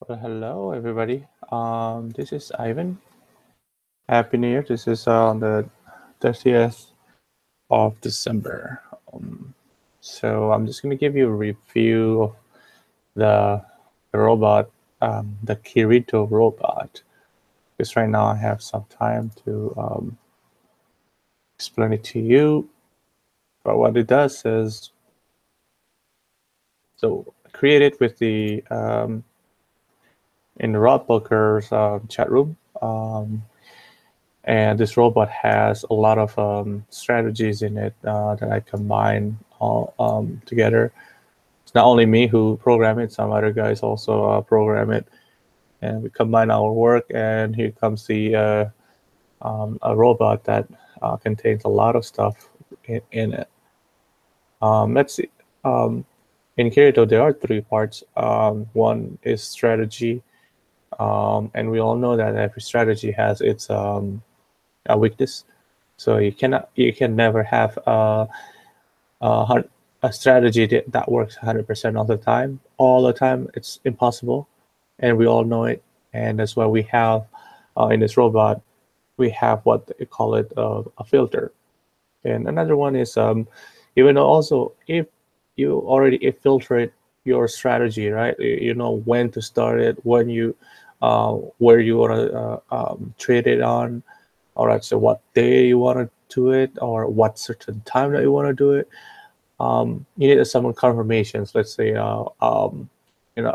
Well, hello everybody. This is Ivan. Happy New Year. This is on the 30th of December. So I'm just gonna give you a review of the, the robot, the Kirito robot, because right now I have some time to explain it to you. But what it does is, so created with the in the Rodbooker's chat room. And this robot has a lot of strategies in it that I combine all together. It's not only me who program it; some other guys also program it, and we combine our work. And here comes the a robot that contains a lot of stuff in it. Let's see. In Kirito, there are three parts. One is strategy, and we all know that every strategy has its a weakness. So you can never have a strategy that works 100% of the time. All the time, it's impossible, and we all know it. And that's why we have in this robot, we have what they call it a filter. And another one is even though also if you already filtered your strategy, right? You know when to start it, when you where you want to trade it on. All right, so what day you want to do it, or what certain time that you want to do it. You need some confirmations. Let's say, a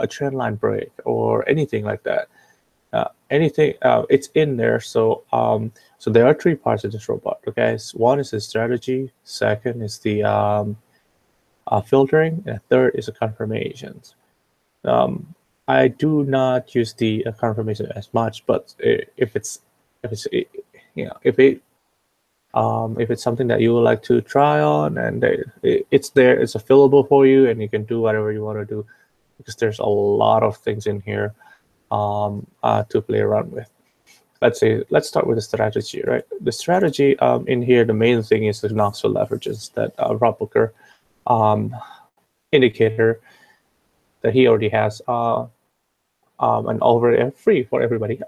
trend line break or anything like that. Anything, it's in there. So there are three parts of this robot. Okay, so one is the strategy. Second is the filtering, and third is the confirmations. I do not use the confirmation as much, but if it's if it's something that you would like to try on, and it's there, it's available for you, and you can do whatever you want to do, because there's a lot of things in here to play around with. Let's start with the strategy, right? The strategy in here, the main thing is the Knoxville leverages that Rob Booker indicator that he already has and over free for everybody.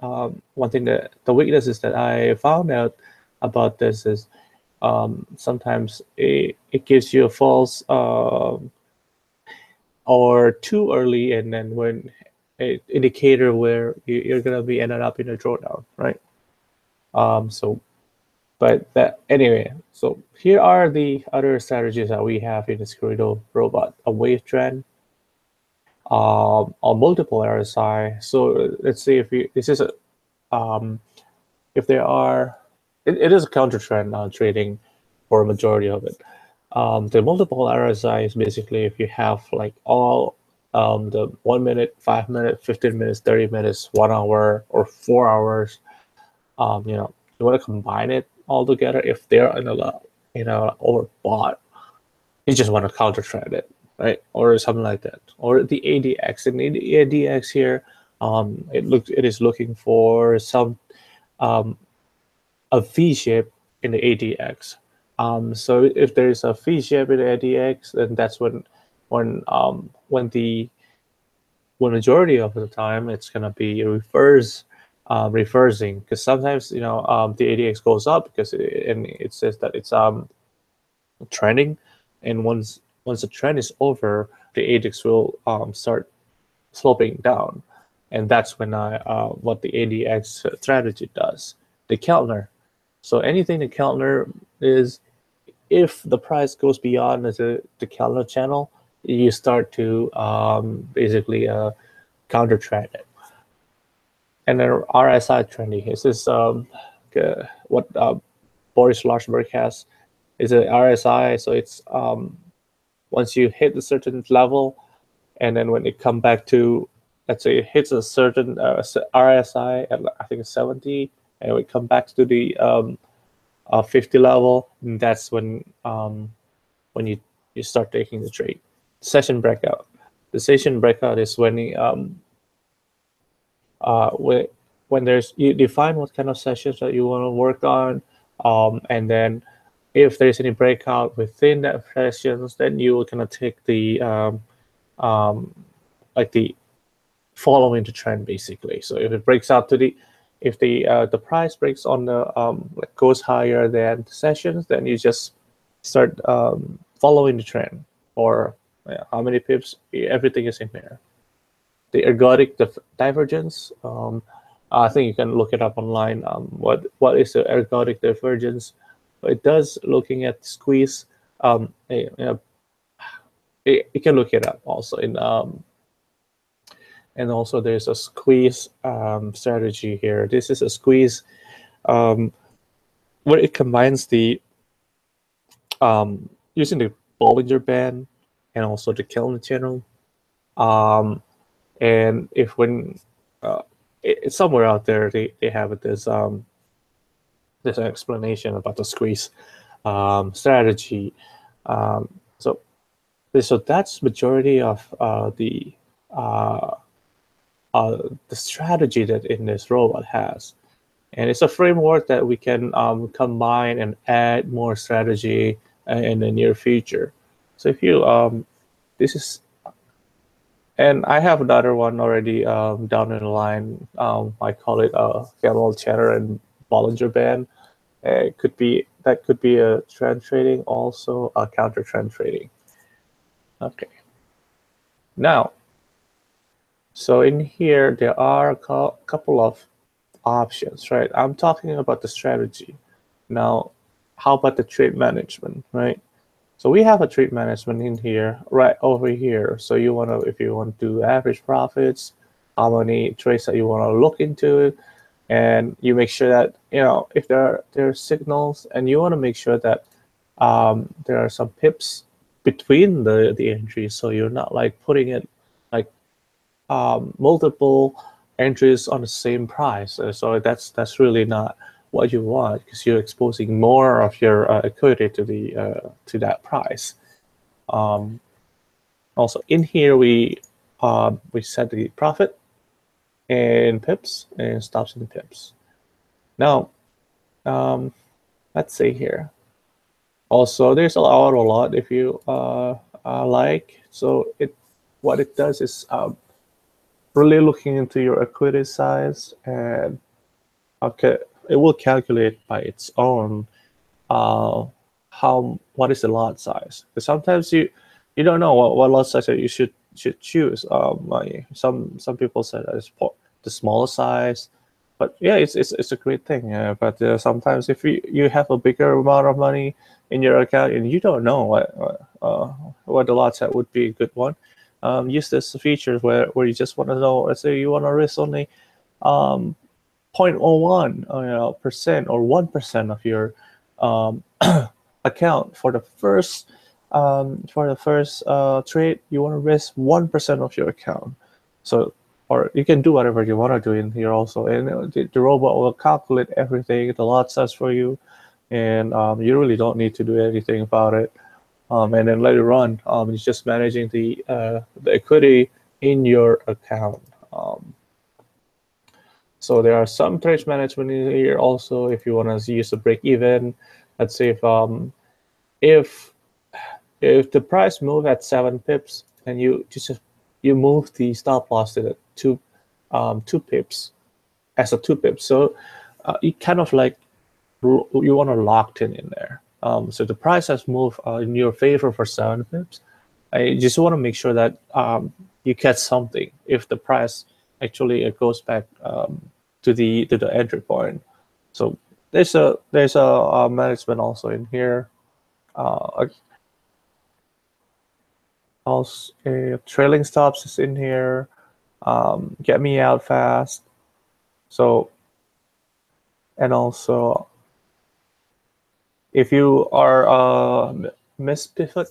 One thing that the weakness is that I found out about this is sometimes it gives you a false or too early, and then when an indicator where you're gonna be ended up in a drawdown, right? So, but that anyway. So here are the other strategies that we have in the Kirito robot: a wave trend, or multiple RSI. So let's see if you this is a if there are it is a counter trend trading for a majority of it. The multiple RSI is basically if you have like all the 1 minute, 5 minutes, 15 minutes, 30 minutes, 1 hour, or 4 hours. You want to combine it all together. If they're overbought, you just want to counter trend it, right? Or something like that. Or the ADX. And the ADX here, it is looking for some a V shape in the ADX. So if there is a V shape in the ADX, then that's when the majority of the time it's gonna be reversing, because sometimes the ADX goes up because it says that it's trending, and once the trend is over, the ADX will start sloping down, and that's when what the ADX strategy does. The Keltner. So anything the Keltner is, if the price goes beyond the Keltner channel, you start to basically counter trend it. And then RSI trending. This is what Boris Schwarzberg has. Is a RSI. So it's once you hit a certain level, and then when it come back to, let's say it hits a certain RSI at I think it's 70, and we come back to the 50 level, and that's when you start taking the trade. Session breakout. The session breakout is when there's, you define what kind of sessions that you want to work on, and then if there's any breakout within that sessions, then you will kind of take the like the following the trend basically. So if it breaks out to if the price breaks on the like goes higher than the sessions, then you just start following the trend, or how many pips, everything is in there. The ergodic divergence, I think you can look it up online. What is the ergodic divergence? It does looking at squeeze. You can look it up also in and also there's a squeeze strategy here. This is a squeeze where it combines the using the Bollinger Band and also the Kelvin channel. And if when it's somewhere out there, they have this there's an explanation about the squeeze strategy. So that's majority of the strategy that in this robot has. And it's a framework that we can combine and add more strategy in the near future. So if you, this is, and I have another one already down in the line. I call it Camel Chatter and Bollinger Band. It could be, that could be a trend trading, also a counter trend trading. Okay. Now, so in here, there are a couple of options, right? I'm talking about the strategy. Now, how about the trade management, right? So we have a trade management in here, right over here. So you want to, if you want to do average profits, how many trades that you want to look into, and you make sure that, you know, if there are signals, and you want to make sure that there are some pips between the entries, so you're not like putting it like multiple entries on the same price. So that's really not what you want, because you're exposing more of your equity to the to that price. Also in here we set the profit in pips and stops in pips. Now let's see here. Also, there's a lot if you like. So what it does is really looking into your equity size, and okay, it will calculate by its own what is the lot size. Because sometimes you don't know what lot size that you should choose. Some people say that it's the smaller size, but yeah, it's a great thing. But sometimes if you have a bigger amount of money in your account and you don't know what the lot size would be a good one, use this feature where you just want to know. Let's say you want to risk only 0.01% or 1% of your account for the first trade. You want to risk 1% of your account. So, or you can do whatever you want to do in here also, and the robot will calculate everything, the lot size for you, and you really don't need to do anything about it. And then later on, it's just managing the equity in your account. So there are some trade management in here also. If you want to use a break even, let's say if the price move at 7 pips, and you move the stop loss to the 2 pips as a 2 pips. So you kind of like you want to lock in there. So the price has moved in your favor for 7 pips. I just want to make sure that you catch something if the price actually goes back to the entry point. So there's a management also in here. Also, trailing stops is in here. Get me out fast. So, and also, if you are missed pivot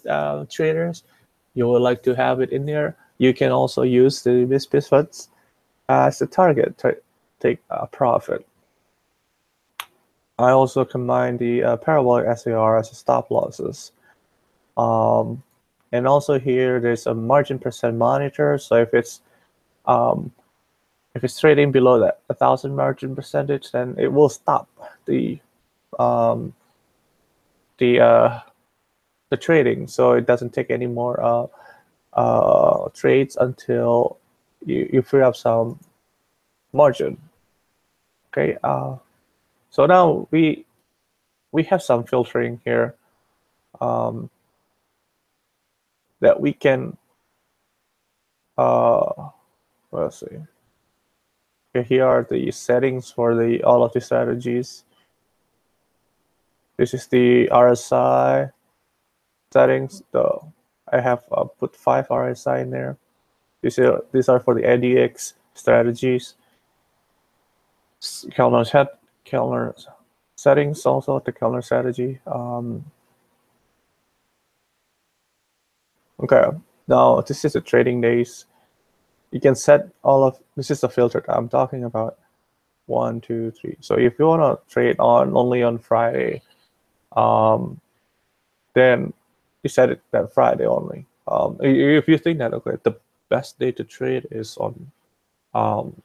traders, you would like to have it in there. You can also use the missed pivots as a target to take a profit. I also combine the parabolic SAR as a stop losses. And also here, there's a margin percent monitor. So if it's trading below that 1,000 margin percentage, then it will stop the trading. So it doesn't take any more trades until you free up some margin. Okay, so now we have some filtering here that we can let's see. Okay, here are the settings for the all of the strategies. This is the RSI settings. I have put 5 RSI in there. These are for the ADX strategies. Kellner settings also, the Kellner strategy. Okay, now this is the trading days. You can set all of this is the filter that I'm talking about. 1, 2, 3. So if you want to trade only on Friday, then you set it that Friday only. If you think that okay, the best day to trade is on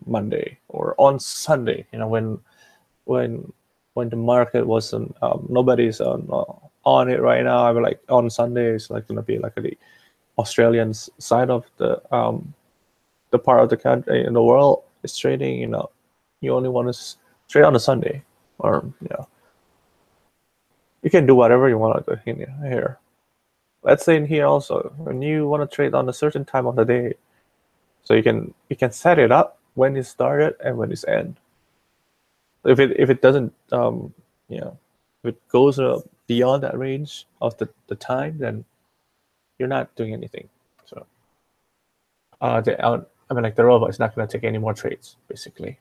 Monday or on Sunday, when the market wasn't nobody's on it right now. I mean, like on Sunday it's like gonna be like the Australian side of the part of the country in the world is trading. You only want to trade on a Sunday, or you can do whatever you want to do in here. Let's say in here also, when you want to trade on a certain time of the day, so you can set it up when it started and when it's end. If it doesn't if it goes beyond that range of the time, then you're not doing anything. So I mean, like the robot is not going to take any more trades basically.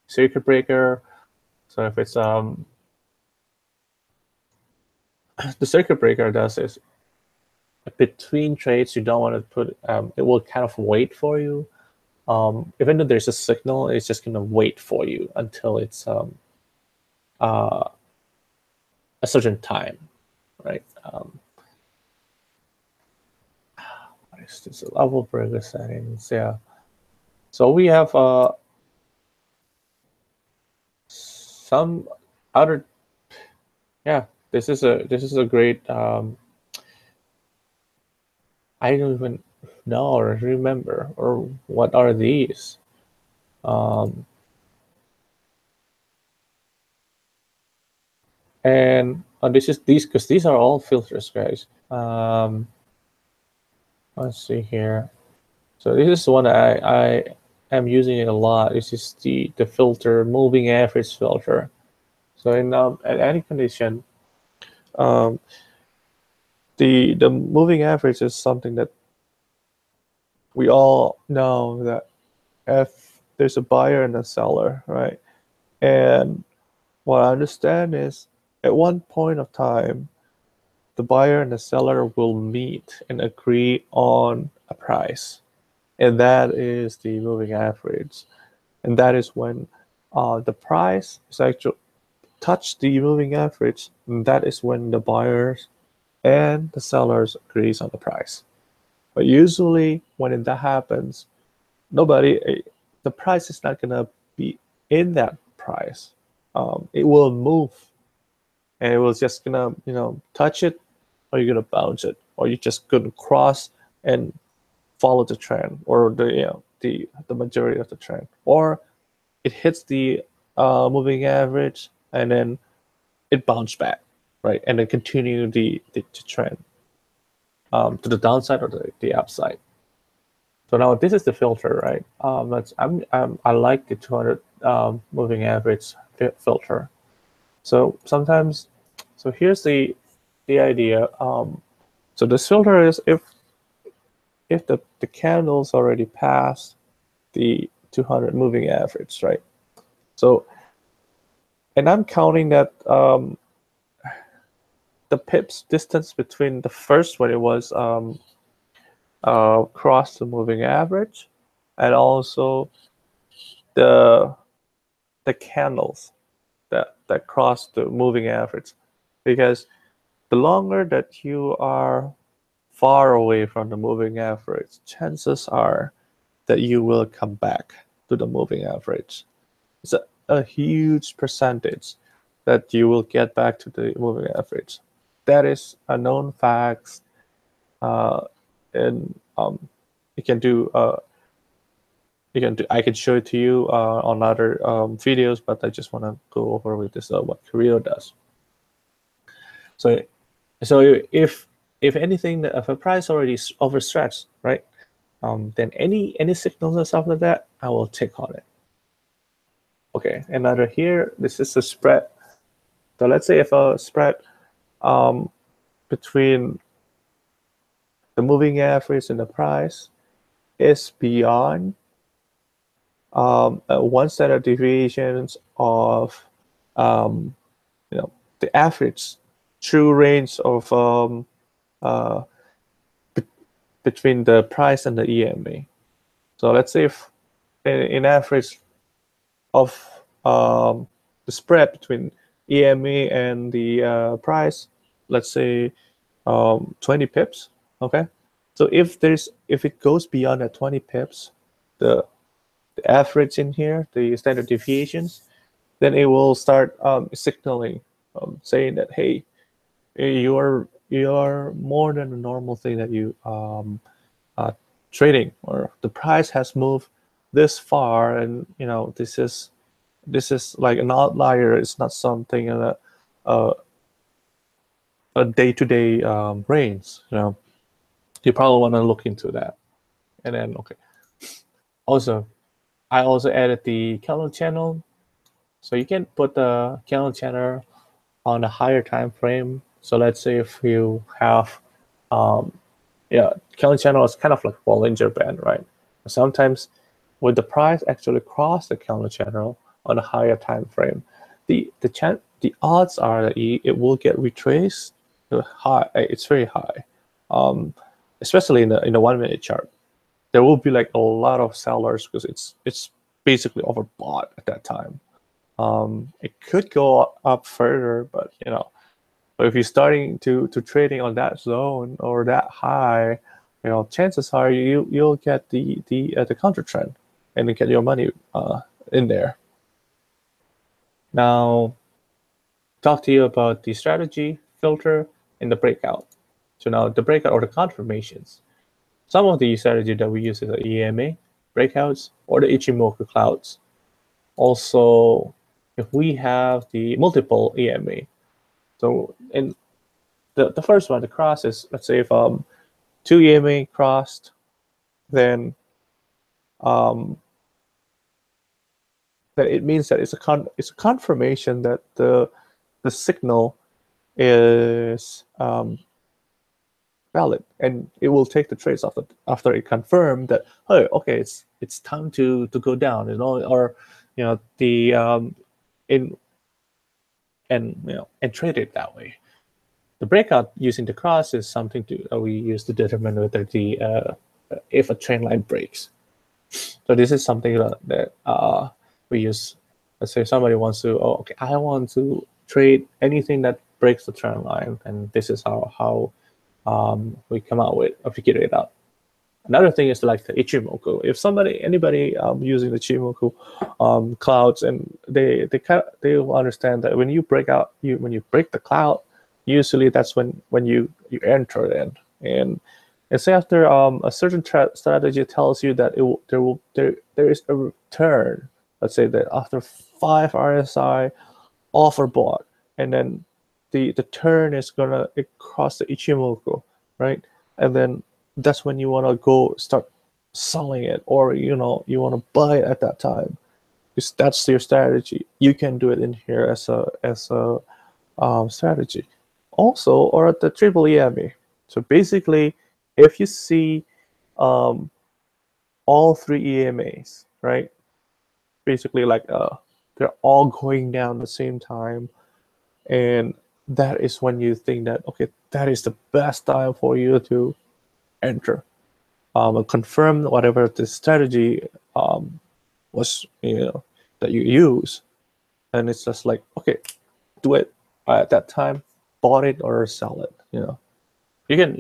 Circuit breaker. So if it's the circuit breaker does is between trades, you don't want to put it will kind of wait for you. Even though there's a signal, it's just going to wait for you until it's a certain time, right? What is this? Level breaker settings, yeah. So we have some other, yeah. This is a great. I don't even know or remember or what are these. And this is these because these are all filters, guys. Let's see here. So this is one I am using it a lot. This is the filter, moving average filter. So in at any condition, the moving average is something that we all know that if there's a buyer and a seller, right? And what I understand is at one point of time, the buyer and the seller will meet and agree on a price. And that is the moving average. And that is when the price is actually touch the moving average. And that is when the buyers and the sellers agrees on the price. But usually when that happens, the price is not gonna be in that price. It will move, and it was just gonna touch it, or you're gonna bounce it, or you're just gonna cross and follow the trend, or the majority of the trend, or it hits the moving average and then it bounced back, right, and then continue the trend to the downside or the upside. So now this is the filter, right? I like the 200 moving average filter. So sometimes, so here's the idea. So this filter is if the candles already passed the 200 moving average, right? So, and I'm counting that the pips distance between the first when it was crossed the moving average, and also the candles that cross the moving average, because the longer that you are far away from the moving average, chances are that you will come back to the moving average. It's a huge percentage that you will get back to the moving average. That is a known fact, and you can do I could show it to you on other videos, but I just want to go over with this what Kirito does. So if anything, if a price already is overstretched, right? Then any signals and stuff like that, I will take on it. Okay, another here. This is a spread. So let's say if a spread between the moving average and the price is beyond one standard deviations of the average true range of between the price and the EMA. So let's say if in average of the spread between EMA and the price, let's say 20 pips. Okay, so if it goes beyond that 20 pips, the average in here, the standard deviations, then it will start signaling, saying that, hey, you are more than the normal thing that you trading, or the price has moved this far, and this is like an outlier. It's not something in a day-to-day range. You probably want to look into that. And then okay, also I also added the calendar channel, so you can put the calendar channel on a higher time frame. So let's say if you have calendar channel is kind of like Bollinger Band, right? Sometimes with the price actually cross the calendar channel on a higher time frame, the odds are that it will get retraced high. It's very high, especially in the 1 minute chart. There will be like a lot of sellers because it's basically overbought at that time. It could go up further, but but if you're starting to trading on that zone or that high, chances are you'll get the counter trend and you get your money in there. Now, talk to you about the strategy, filter, and the breakout. So now the breakout or the confirmations. Some of the strategy that we use is the EMA, breakouts, or the Ichimoku clouds. Also, if we have the multiple EMA, so in the first one, the cross is, let's say if 2 EMA crossed, then that it means that it's a confirmation that the signal is valid, and it will take the trades after it confirmed that, oh, okay, it's time to go down, or the and trade it that way. The breakout using the cross is something we use to determine whether if a trend line breaks. So this is something that we use. Let's say somebody wants to, okay, I want to trade anything that breaks the trend line, and this is how we come out with or figure it out. Another thing is like the Ichimoku. If anybody using the Ichimoku clouds, and they will understand that when you break the cloud, usually that's when you enter in. And it's after a certain strategy tells you that there is a return. Let's say that after 5 RSI overbought, and then the turn is gonna cross the Ichimoku, right? And then that's when you want to go start selling it, or you want to buy it at that time, because that's your strategy. You can do it in here as a strategy also, or at the triple EMA. So basically, if you see all 3 EMAs, right, basically like they're all going down at the same time, and that is when you think that, okay, that is the best time for you to enter, and confirm whatever the strategy was, that you use. And it's just like, okay, do it at that time, bought it or sell it. You can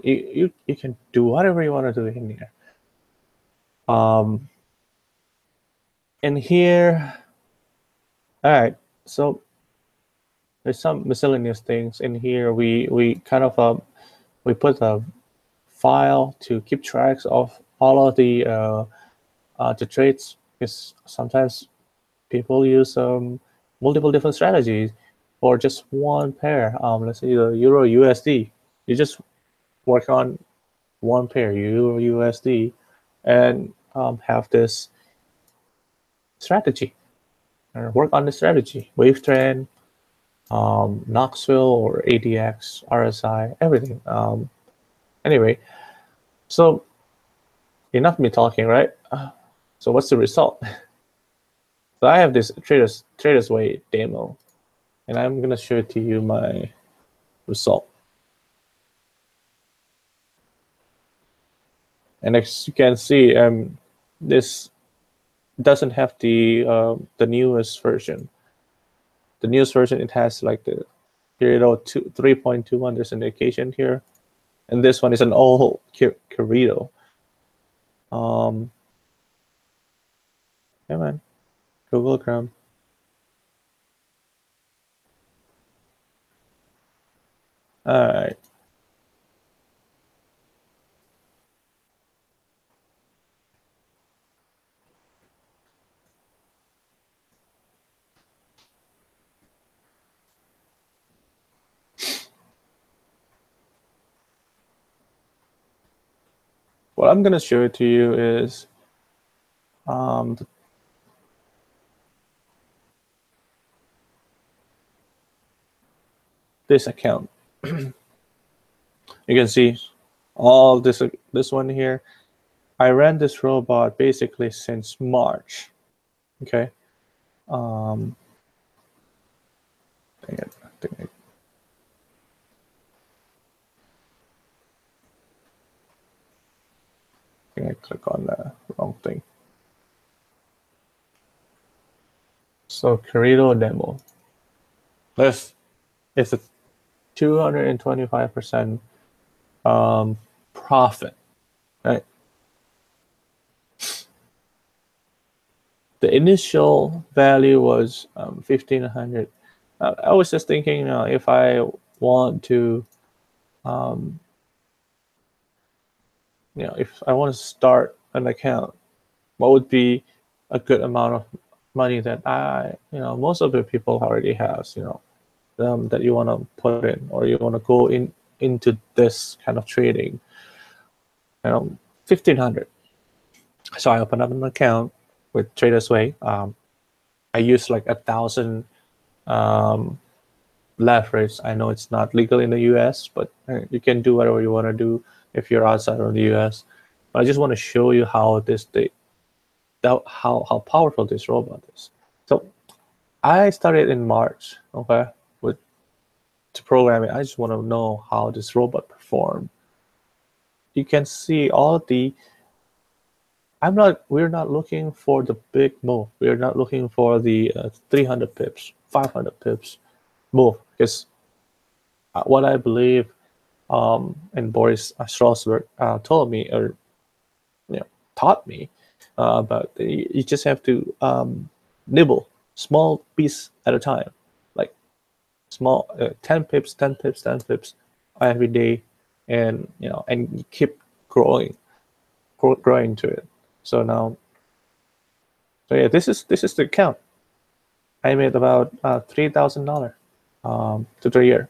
you can do whatever you want to do in here. In here, all right. So there's some miscellaneous things in here. We kind of we put a file to keep tracks of all of the trades, because sometimes people use multiple different strategies for just one pair. Let's say the Euro USD. You just work on one pair, Euro USD, and have this strategy, or work on the strategy, wave trend, Knoxville or ADX, RSI, everything. Anyway, so enough me talking, right? So what's the result? So I have this Traders Way demo, and I'm gonna show it to you my result. And as you can see, this doesn't have the newest version. The newest version, it has like the Kirito 3.21. There's an indication here, and this one is an old Kirito. Yeah, man, Google Chrome. All right. What I'm gonna show it to you is this account. You can see all this one here. I ran this robot basically since March. Okay. Dang it. I think I click on the wrong thing. So Kirito demo. It's a 225% profit, right? The initial value was 1,500. I was just thinking, if I want to, if I want to start an account, what would be a good amount of money that most of the people already has, that you want to put in, or you want to go into this kind of trading. 1,500. So I opened up an account with Traders Way. I use like 1,000 leverage. I know it's not legal in the US, but you can do whatever you want to do if you're outside of the US. But I just want to show you how how powerful this robot is. So I started in March, okay, to programming. I just want to know how this robot performed. You can see all the. We're not looking for the big move. We're not looking for the 300 pips, 500 pips move, because what I believe, and Boris Strasberg told me, or taught me, about you just have to nibble small piece at a time, like small 10 pips, 10 pips, 10 pips every day, and and keep growing to it. So yeah, this is the account. I made about $3,000 to the year.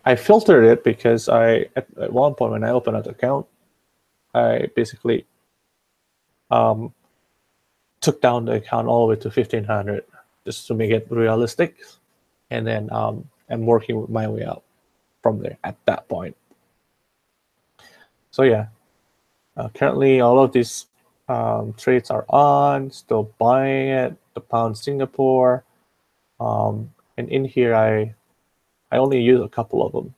I filtered it because at one point when I opened an account, I basically took down the account all the way to 1,500 just to make it realistic, and then I'm working my way up from there at that point. So yeah, currently all of these trades are on, still buying it. The pound Singapore, and in here I only use a couple of them: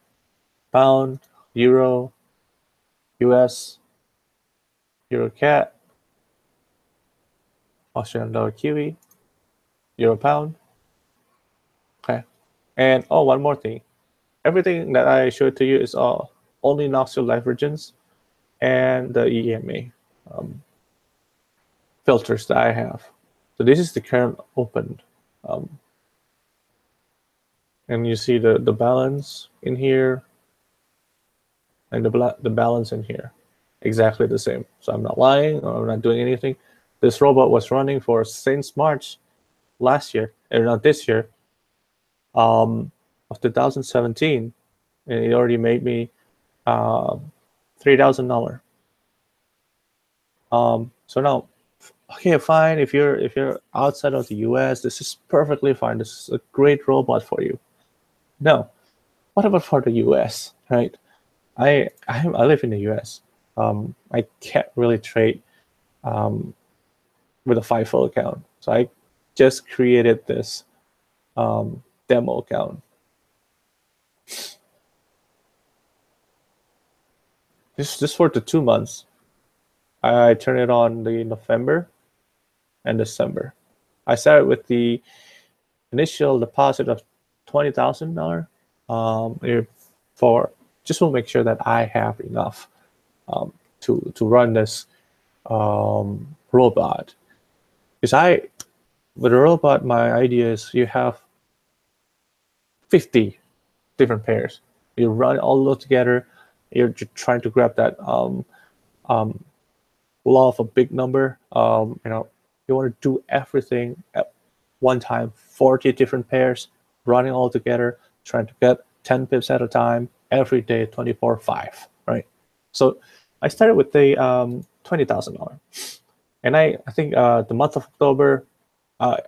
pound, euro, US, euro cat, Australian dollar Kiwi, euro pound. Okay, and one more thing. Everything that I showed to you is all only Knoxville divergence and the EMA filters that I have. So this is the current opened, and you see the balance in here and the balance in here. exactly the same. So I'm not lying, or I'm not doing anything. This robot was running for since March last year, or not this year, of 2017, and it already made me $3,000. So now, okay, fine. If you're outside of the U.S., this is perfectly fine. This is a great robot for you. No, what about for the U.S., right? I live in the U.S. I can't really trade with a FIFO account, so I just created this demo account. This for the 2 months. I turn it on the November and December. I started with the initial deposit of $20,000 for just to make sure that I have enough to run this robot. Because with a robot, my idea is you have 50 different pairs. You run all those together. You're trying to grab that law of a big number. You want to do everything at one time, 40 different pairs, running all together, trying to get 10 pips at a time, every day, 24/5, right? So I started with the $20,000. And I think the month of October, I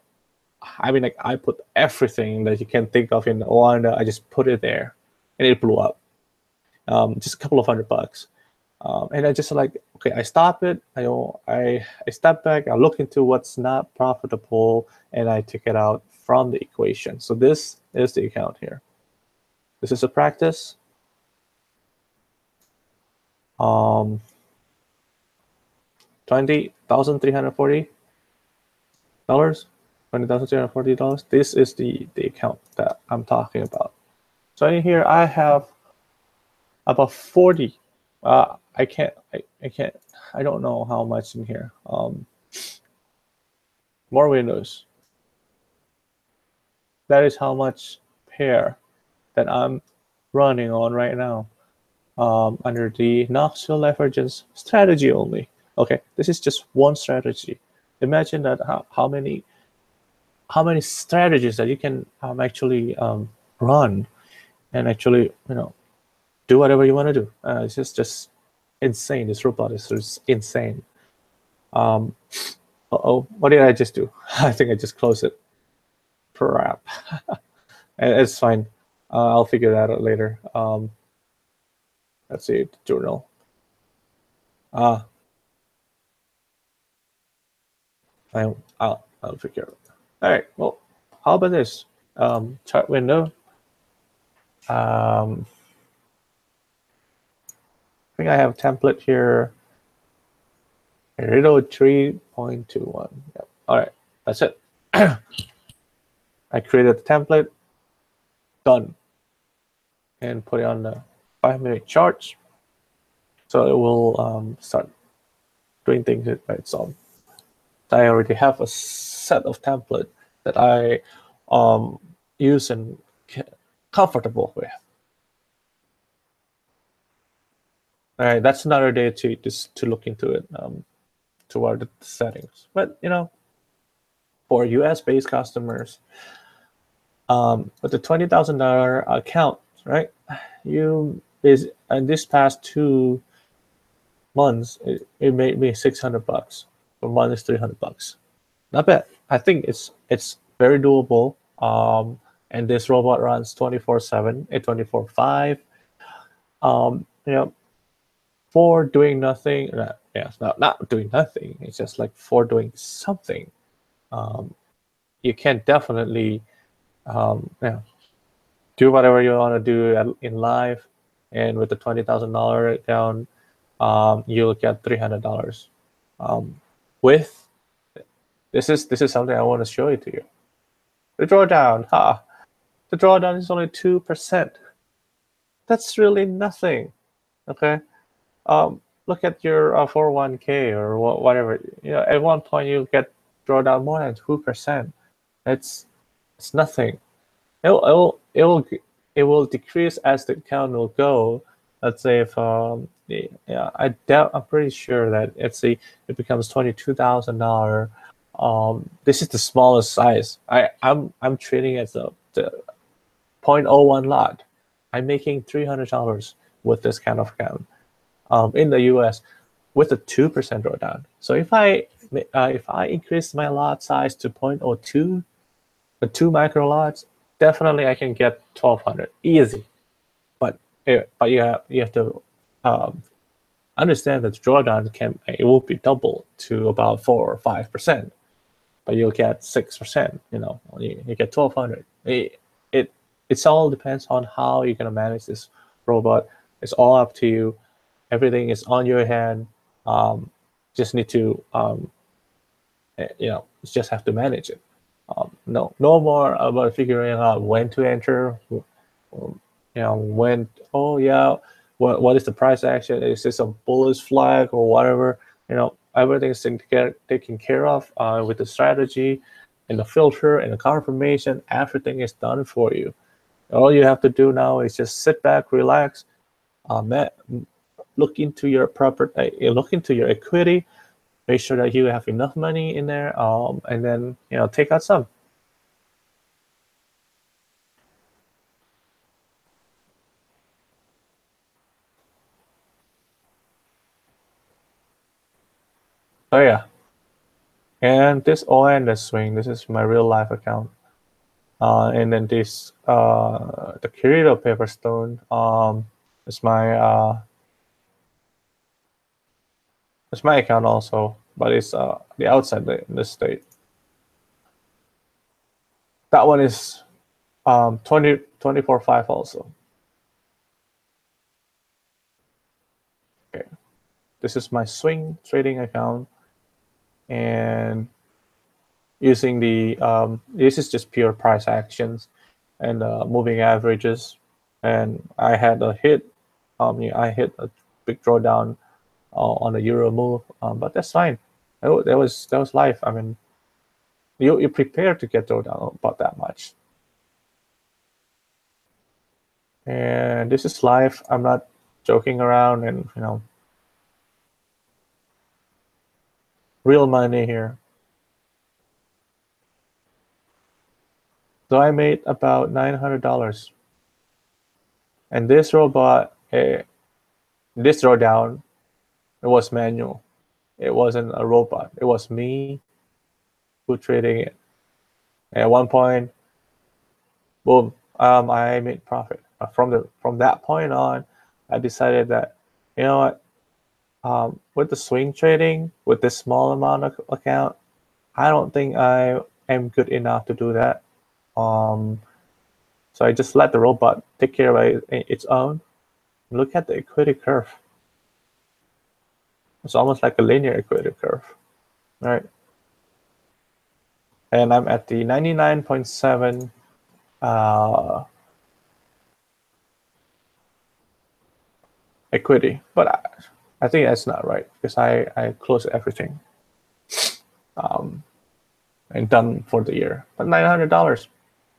put everything that you can think of in one. I just put it there, and it blew up. Just a couple of $100. And I just like, okay, I stop it. I step back. I look into what's not profitable, and I take it out from the equation. So this is the account here. This is a practice. $20,340. $20,340. This is the account that I'm talking about. So in here I have about 40. I don't know how much in here. More windows. That is how much pair that I'm running on right now under the Knoxville Divergence strategy only. Okay, this is just one strategy. Imagine that how many strategies that you can actually run and actually do whatever you want to do. It's just insane. This robot is just insane. What did I just do? I think I just closed it. Crap. It's fine. I'll figure that out later. Let's see, the journal. I'll figure it out. All right. Well, how about this? Chart window. I think I have a template here. Kirito 3.21. Yep. All right, that's it. I created the template. Done. And put it on the 5-minute charts. So it will start doing things by its own. I already have a set of template that I use and comfortable with. All right, that's another day to look into it, toward the settings. But for US-based customers, with the $20,000 account, right? In this past 2 months, it made me $600. Per month is $300. Not bad. I think it's very doable. And this robot runs 24/7, 24/5. For doing nothing. It's not doing nothing. It's just like for doing something. You can definitely do whatever you want to do in life, and with the $20,000 account, you'll get $300. With this is something I want to show it to you. The drawdown, the drawdown is only 2%. That's really nothing. Okay, look at your 401k or whatever. At one point you get drawdown more than 2%. It's nothing. It will decrease as the account will go. Let's say if Yeah, I'm pretty sure that it becomes $22,000. This is the smallest size. I'm trading at the 0.01 lot. I'm making $300 with this kind of account in the US with a 2% drawdown. So if I increase my lot size to 0.02, the 2 micro lots, definitely I can get 1,200 easy. But you have to understand that the drawdown it will be double to about 4 or 5%, but you'll get 6%. You get 1,200. It's all depends on how you're gonna manage this robot. It's all up to you. Everything is on your hand. Just need to just have to manage it. No more about figuring out when to enter. When, oh yeah, what is the price action? Is this a bullish flag or whatever? Everything is taken care of with the strategy and the filter and the confirmation. Everything is done for you. All you have to do now is just sit back, relax, look into your look into your equity, make sure that you have enough money in there, and then take out some. Oh yeah, and this ON the swing. This is my real life account, and then this the Kirito Paperstone is my account also, but it's the outside the state. That one is 24/5 also. Okay, this is my swing trading account, and using the this is just pure price actions and moving averages. And I had a hit. I hit a big drawdown on the euro move, but that's fine. That was life. I mean, you prepare to get drawdown about that much. And this is life. I'm not joking around, and real money here. So I made about $900. And this robot, this drawdown, it was manual. It wasn't a robot. It was me who trading it. And at one point, boom, I made profit. From that point on, I decided that, you know what, with the swing trading, with this small amount of account, I don't think I am good enough to do that. So I just let the robot take care of its own. Look at the equity curve. It's almost like a linear equity curve, right? And I'm at the 99.7 equity, but I think that's not right because I closed everything and done for the year. But $900,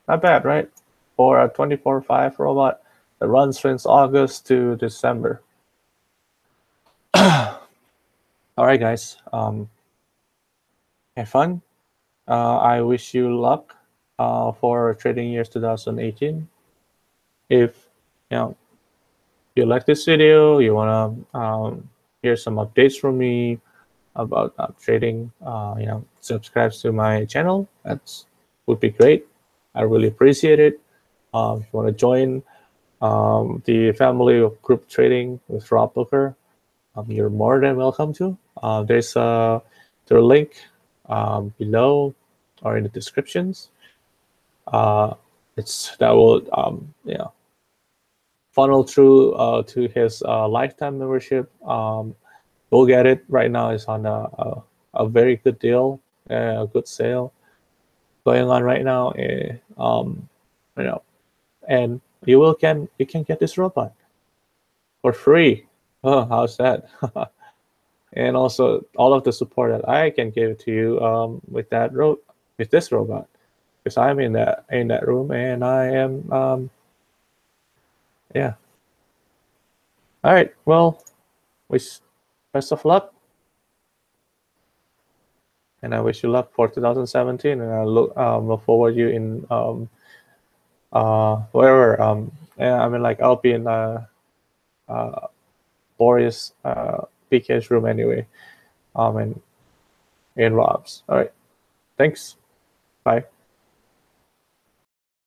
not bad, right? For a 24/5 robot that runs since August to December. All right, guys. Have fun. I wish you luck for trading years 2018. If you like this video, you wanna hear some updates from me about trading, subscribe to my channel. That would be great. I really appreciate it. If you want to join the family of group trading with Rob Booker, you're more than welcome to. There's a link below or in the descriptions. That will funnel through to his lifetime membership. Go get it right now. It's on a very good deal, a good sale going on right now. And you can get this robot for free. Oh, how's that? And also all of the support that I can give to you with this robot, because I'm in that room and I am yeah. All right. Well, wish best of luck, and I wish you luck for 2017. And I look forward you in wherever. I mean, like I'll be in Boris PK's room anyway. And in Rob's. All right. Thanks. Bye.